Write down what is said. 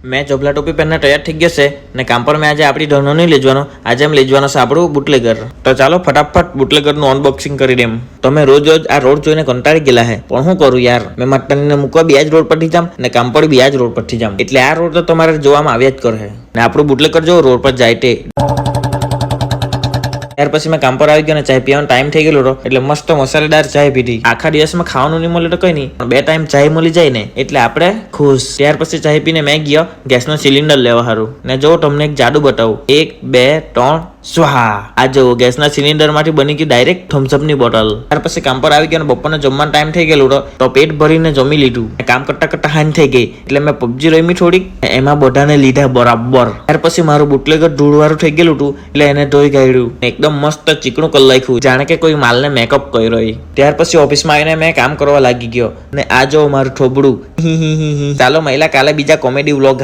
મેં ચોપલા ટોપી પહેરને તૈયાર થઈ ગયો છે ને કામ પર મેં આજે આપણી ધનો નહીં લઈ જવાનો, આજે એમ લઈ જવાનો છે આપણું બુટલેગર. તો ચાલો ફટાફટ બુટલેગરનું અનબોક્સિંગ કરી દેમ. તમે રોજ આ રોડ જોઈને કંટાળી ગયેલા હે, પણ શું કરું યાર, મેં માતાને મૂકવા બી આ જ રોડ પરથી જામ ને કામ પર બી આ જ રોડ પરથી જામ, એટલે આ રોડ તો તમારે જોવામાં આવ્યા જ કરે ને આપણું બુટલેગર જો રોડ પર જાય તે. ત્યાર પછી મેં કામ પર આવી ગયો ને ચાય પીવાનો ટાઈમ થઈ ગયેલો એટલે મસ્ત મસાલેદાર ચાય પીધી. આખા દિવસમાં ખાવાનું નહીં મળે તો કઈ નહીં, પણ 2 ટાઈમ ચાય મળી જાય ને એટલે આપણે ખુશ. ત્યાર પછી ચાય પીને મેં ગયો ગેસનો સિલિન્ડર લેવા હારું ને જો તમને એક જાદુ બતાવું, 1 2 3 સ્વાહા. આ જો ગેસના સિલિન્ડર માંથી બની ગઈ ડાયરેક્ટ થમ્સઅપ ની બોટલ. ત્યાર પછી કામ પર આવી ગયો ને બપોરનો જમવાનો ટાઈમ થઈ ગયેલો તો પેટ ભરીને જમી લીધું. કામ કરતા કરતા હાંજ થઈ ગઈ એટલે મેં પબજી રમી થોડીક, એમાં બધાને લીધા બરાબર. ત્યાર પછી મારું બુટલેગર ધૂળવાળું થઈ ગયેલું હતું એટલે એને ધોઈ કાઢ્યું, એકદમ મસ્ત ચીકણું કરી નાખ્યું, જાણે કે કોઈ માલને મેકઅપ કર્યો. ત્યાર પછી ઓફિસમાં આવીને મેં કામ કરવા લાગી ગયો ને આ જો મારું થોબડું. ચાલો મહિલા કાલે બીજા કોમેડી વ્લોગ